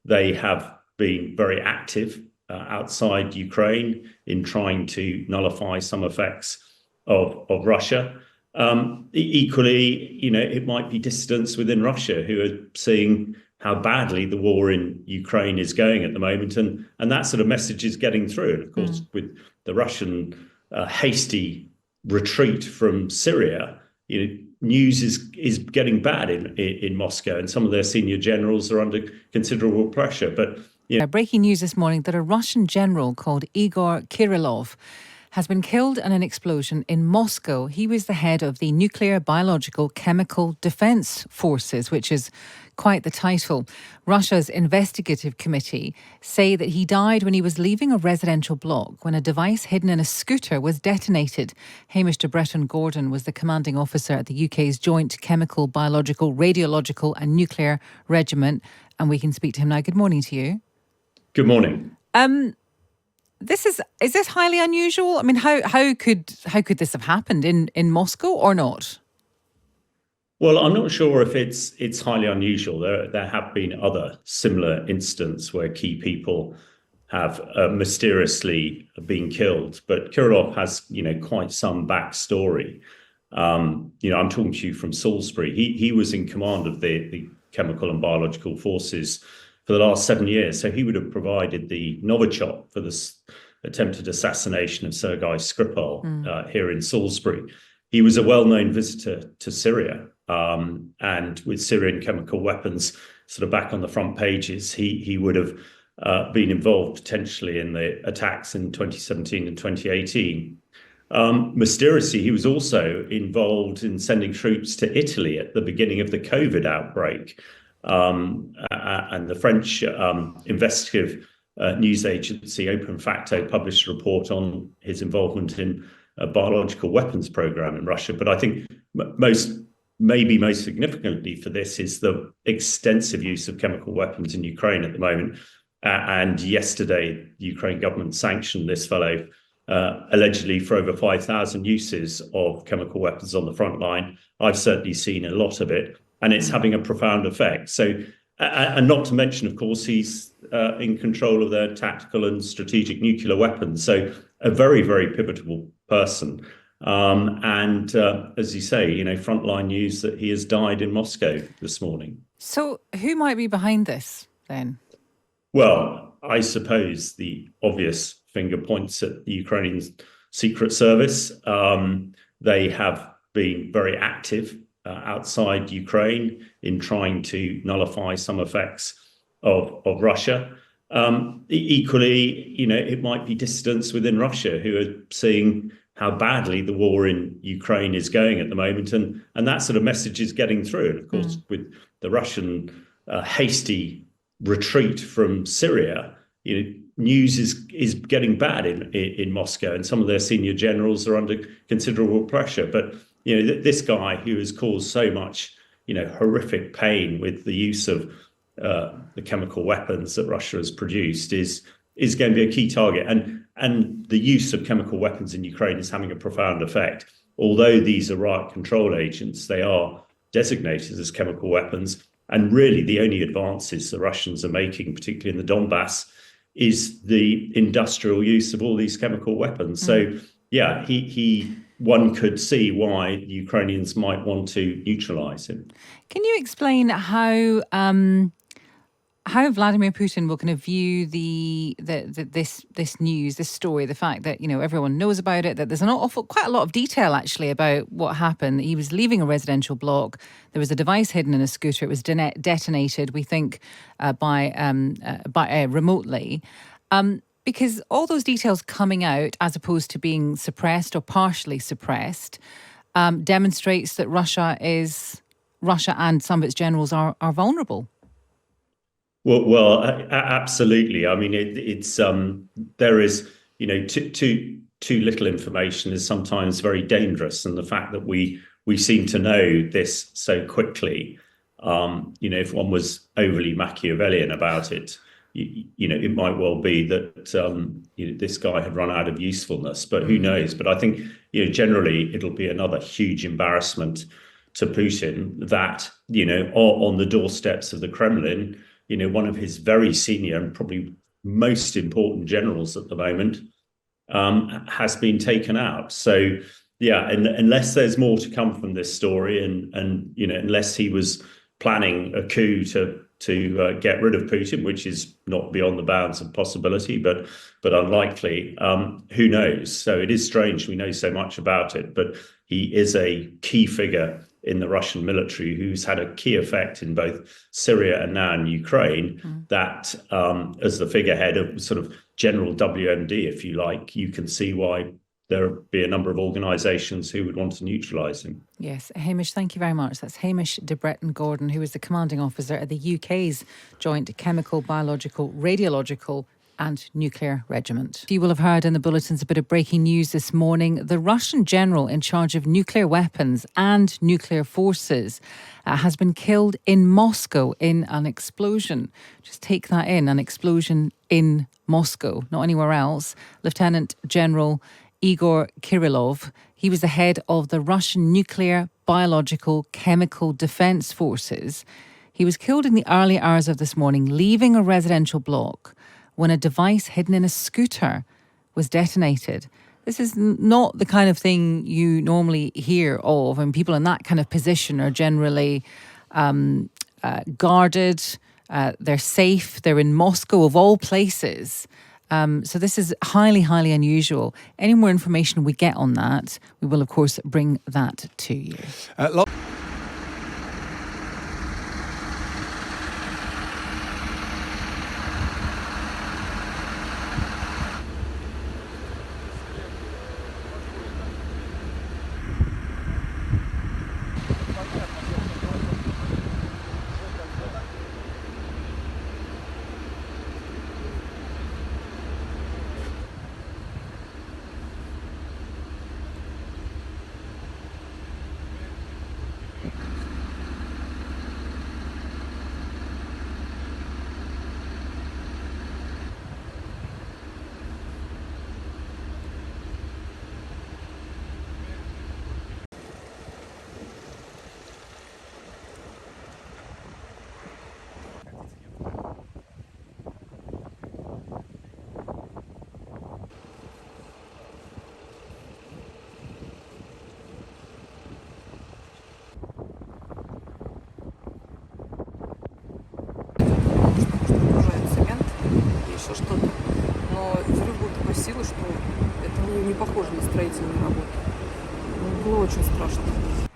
they have been very active outside Ukraine in trying to nullify some effects of Russia. Equally, it might be dissidents within Russia who are seeing how badly the war in Ukraine is going at the moment, and that sort of message is getting through. And of course, with the Russian hasty retreat from Syria, news is getting bad in Moscow, and some of their senior generals are under considerable pressure. But breaking news this morning that a Russian general called Igor Kirillov has been killed in an explosion in Moscow. He was the head of the Nuclear, Biological, Chemical Defence Forces, which is quite the title. Russia's investigative committee say that he died when he was leaving a residential block when a device hidden in a scooter was detonated. Hamish de Bretton Gordon was the commanding officer at the UK's Joint Chemical, Biological, Radiological and Nuclear Regiment, and we can speak to him now. Good morning to you. Good morning. Is this highly unusual? I mean, how could this have happened in Moscow or not? Well, I'm not sure if it's highly unusual. There have been other similar incidents where key people have mysteriously been killed, but Kirillov has quite some backstory. I'm talking to you from Salisbury. He was in command of the chemical and biological forces for the last 7 years. So he would have provided the Novichok for this attempted assassination of Sergei Skripal here in Salisbury. He was a well-known visitor to Syria, and with Syrian chemical weapons sort of back on the front pages, he would have been involved potentially in the attacks in 2017 and 2018. Mysteriously, he was also involved in sending troops to Italy at the beginning of the COVID outbreak. And the French investigative news agency Open Facto published a report on his involvement in a biological weapons program in Russia. But I think most significantly for this is the extensive use of chemical weapons in Ukraine at the moment. And yesterday, the Ukraine government sanctioned this fellow allegedly for over 5,000 uses of chemical weapons on the front line. I've certainly seen a lot of it, and it's having a profound effect. So, and not to mention, of course, he's in control of their tactical and strategic nuclear weapons. So a very, very pivotal person. And as you say, frontline news that he has died in Moscow this morning. So who might be behind this then? Well, I suppose the obvious finger points at the Ukrainian Secret Service. They have been very active outside Ukraine in trying to nullify some effects of Russia. Equally, it might be dissidents within Russia who are seeing how badly the war in Ukraine is going at the moment, and that sort of message is getting through. And of course, with the Russian hasty retreat from Syria, news is getting bad in Moscow, and some of their senior generals are under considerable pressure. But this guy who has caused so much horrific pain with the use of the chemical weapons that Russia has produced is going to be a key target. And the use of chemical weapons in Ukraine is having a profound effect. Although these are riot control agents, they are designated as chemical weapons. And really the only advances the Russians are making, particularly in the Donbass, is the industrial use of all these chemical weapons. So, yeah, one could see why the Ukrainians might want to neutralize him. Can you explain how Vladimir Putin will kind of view this news, this story, the fact that everyone knows about it, that there's quite a lot of detail actually about what happened. He was leaving a residential block. There was a device hidden in a scooter. It was detonated, we think, by remotely. Because all those details coming out, as opposed to being suppressed or partially suppressed, demonstrates that Russia and some of its generals are vulnerable. Well, absolutely. I mean, there is too little information is sometimes very dangerous, and the fact that we seem to know this so quickly, if one was overly Machiavellian about it, it might well be that this guy had run out of usefulness, but who knows? But I think generally it'll be another huge embarrassment to Putin that on the doorsteps of the Kremlin, one of his very senior and probably most important generals at the moment has been taken out. So yeah, and unless there's more to come from this story, and unless he was planning a coup to get rid of Putin, which is not beyond the bounds of possibility, but unlikely. Who knows? So it is strange. We know so much about it, but he is a key figure in the Russian military who's had a key effect in both Syria and now in Ukraine. That as the figurehead of sort of general WMD, if you like, you can see why there would be a number of organisations who would want to neutralise him. Yes, Hamish, thank you very much. That's Hamish de Bretton Gordon, who is the commanding officer at the UK's Joint Chemical, Biological, Radiological and Nuclear Regiment. You will have heard in the bulletins a bit of breaking news this morning. The Russian general in charge of nuclear weapons and nuclear forces has been killed in Moscow in an explosion. Just take that in, an explosion in Moscow, not anywhere else. Lieutenant General Igor Kirillov, he was the head of the Russian Nuclear, Biological, Chemical Defence Forces. He was killed in the early hours of this morning, leaving a residential block when a device hidden in a scooter was detonated. This is not the kind of thing you normally hear of, and people in that kind of position are generally guarded, they're safe, they're in Moscow of all places. So this is highly, highly unusual. Any more information we get on that, we will, of course, bring that to you. Что-то, но взрыв был такой силы, что это не похоже на строительную работу. Было очень страшно.